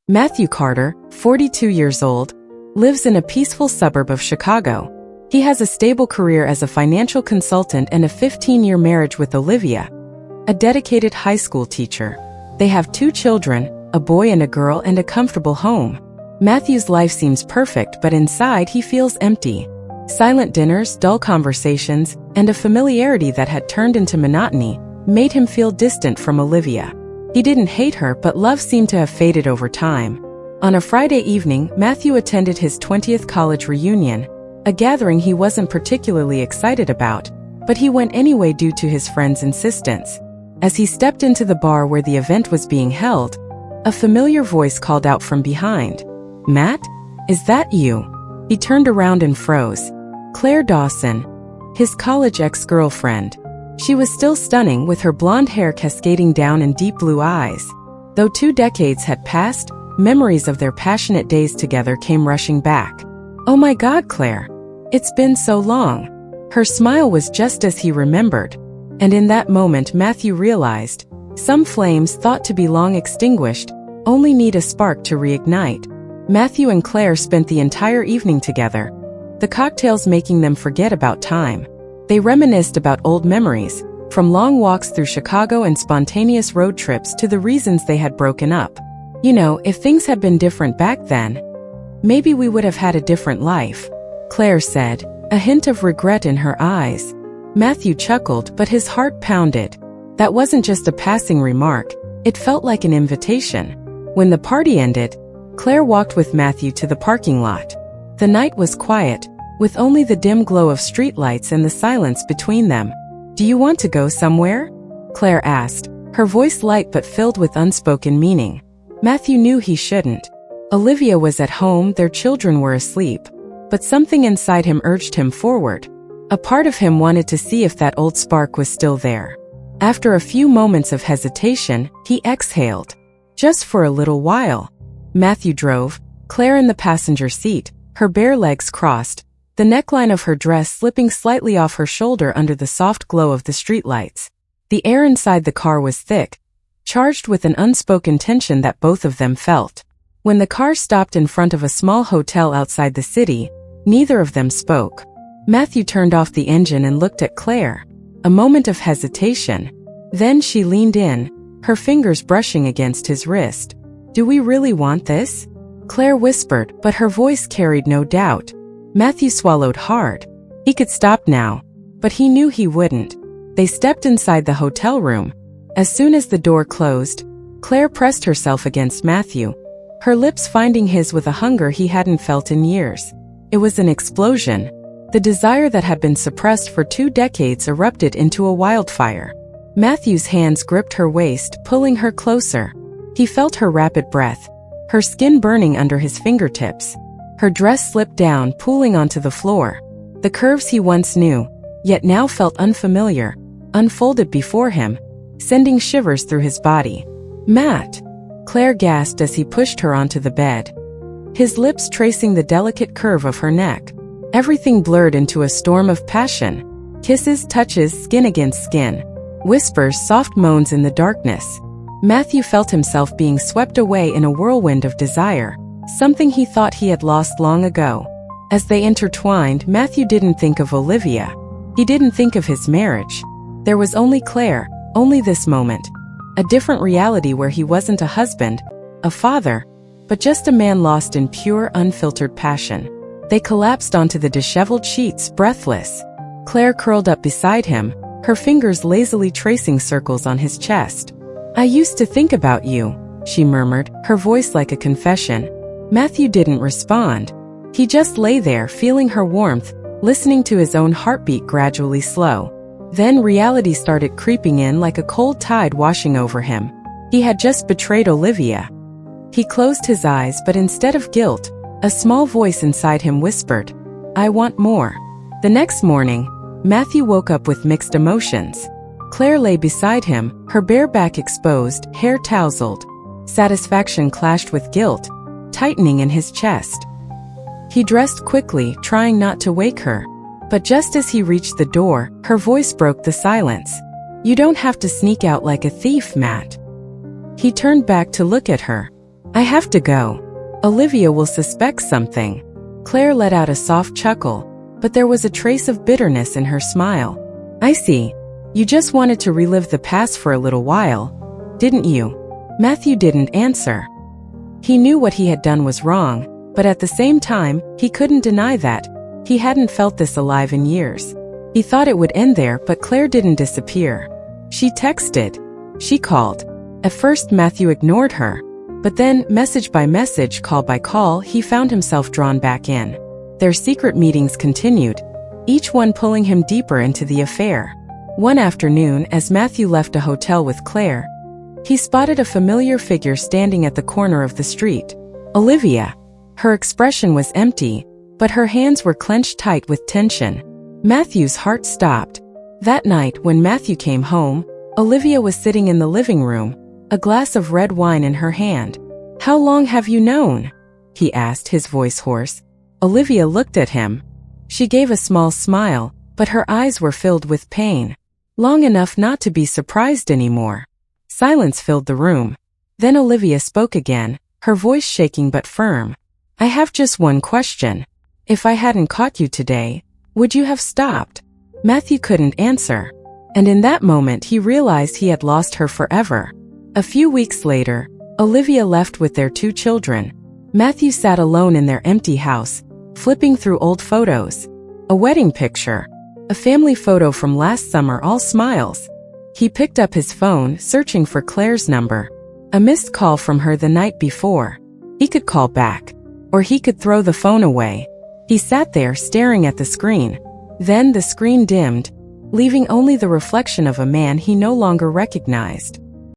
Matthew Carter, 42 years old, lives in a peaceful suburb of Chicago. He has a stable career as a financial consultant and a 15-year marriage with Olivia, a dedicated high school teacher. They have 2 children, a boy and a girl, and a comfortable home. Matthew's life seems perfect, but inside he feels empty. Silent dinners, dull conversations, and a familiarity that had turned into monotony made him feel distant from Olivia. He didn't hate her, but love seemed to have faded over time. On a Friday evening, Matthew attended his 20th college reunion, a gathering he wasn't particularly excited about, but he went anyway due to his friend's insistence. As he stepped into the bar where the event was being held, a familiar voice called out from behind, "Matt? Is that you?" He turned around and froze. Claire Dawson, his college ex-girlfriend. She was still stunning, with her blonde hair cascading down and deep blue eyes. Though 2 decades had passed, memories of their passionate days together came rushing back. "Oh my God, Claire. It's been so long." Her smile was just as he remembered. And in that moment Matthew realized, some flames thought to be long extinguished only need a spark to reignite. Matthew and Claire spent the entire evening together, the cocktails making them forget about time. They reminisced about old memories, from long walks through Chicago and spontaneous road trips to the reasons they had broken up. "You know, if things had been different back then, maybe we would have had a different life," Claire said, a hint of regret in her eyes. Matthew chuckled, but his heart pounded. That wasn't just a passing remark, it felt like an invitation. When the party ended, Claire walked with Matthew to the parking lot. The night was quiet, with only the dim glow of streetlights and the silence between them. "Do you want to go somewhere?" Claire asked, her voice light but filled with unspoken meaning. Matthew knew he shouldn't. Olivia was at home, their children were asleep, but something inside him urged him forward. A part of him wanted to see if that old spark was still there. After a few moments of hesitation, he exhaled. "Just for a little while." Matthew drove, Claire in the passenger seat, her bare legs crossed, the neckline of her dress slipping slightly off her shoulder under the soft glow of the streetlights. The air inside the car was thick, charged with an unspoken tension that both of them felt. When the car stopped in front of a small hotel outside the city, neither of them spoke. Matthew turned off the engine and looked at Claire. A moment of hesitation. Then she leaned in, her fingers brushing against his wrist. "Do we really want this?" Claire whispered, but her voice carried no doubt. Matthew swallowed hard. He could stop now, but he knew he wouldn't. They stepped inside the hotel room. As soon as the door closed, Claire pressed herself against Matthew, her lips finding his with a hunger he hadn't felt in years. It was an explosion. The desire that had been suppressed for 2 decades erupted into a wildfire. Matthew's hands gripped her waist, pulling her closer. He felt her rapid breath, her skin burning under his fingertips. Her dress slipped down, pooling onto the floor. The curves he once knew, yet now felt unfamiliar, unfolded before him, sending shivers through his body. "Matt!" Claire gasped as he pushed her onto the bed, his lips tracing the delicate curve of her neck. Everything blurred into a storm of passion. Kisses, touches, skin against skin. Whispers, soft moans in the darkness. Matthew felt himself being swept away in a whirlwind of desire, something he thought he had lost long ago. As they intertwined, Matthew didn't think of Olivia. He didn't think of his marriage. There was only Claire, only this moment. A different reality where he wasn't a husband, a father, but just a man lost in pure, unfiltered passion. They collapsed onto the disheveled sheets, breathless. Claire curled up beside him, her fingers lazily tracing circles on his chest. "I used to think about you," she murmured, her voice like a confession. Matthew didn't respond. He just lay there, feeling her warmth, listening to his own heartbeat gradually slow. Then reality started creeping in like a cold tide washing over him. He had just betrayed Olivia. He closed his eyes, but instead of guilt, a small voice inside him whispered, "I want more." The next morning, Matthew woke up with mixed emotions. Claire lay beside him, her bare back exposed, hair tousled. Satisfaction clashed with guilt, tightening in his chest. He dressed quickly, trying not to wake her. But just as he reached the door, her voice broke the silence. "You don't have to sneak out like a thief, Matt." He turned back to look at her. I have to go. Olivia will suspect something. Claire let out a soft chuckle, but there was a trace of bitterness in her smile. I see. You just wanted to relive the past for a little while, didn't you? Matthew didn't answer. He knew what he had done was wrong, but at the same time, he couldn't deny that. He hadn't felt this alive in years. He thought it would end there, but Claire didn't disappear. She texted. She called. At first, Matthew ignored her. But then, message by message, call by call, he found himself drawn back in. Their secret meetings continued, each one pulling him deeper into the affair. One afternoon, as Matthew left a hotel with Claire, he spotted a familiar figure standing at the corner of the street. Olivia. Her expression was empty, but her hands were clenched tight with tension. Matthew's heart stopped. That night, when Matthew came home, Olivia was sitting in the living room, a glass of red wine in her hand. How long have you known? He asked, his voice hoarse. Olivia looked at him. She gave a small smile, but her eyes were filled with pain. Long enough not to be surprised anymore. Silence filled the room. Then Olivia spoke again, her voice shaking but firm. I have just one question. If I hadn't caught you today, would you have stopped? Matthew couldn't answer. And in that moment he realized he had lost her forever. A few weeks later, Olivia left with their 2 children. Matthew sat alone in their empty house, flipping through old photos. A wedding picture. A family photo from last summer, all smiles. He picked up his phone, searching for Claire's number. A missed call from her the night before. He could call back. Or he could throw the phone away. He sat there staring at the screen. Then the screen dimmed, leaving only the reflection of a man he no longer recognized.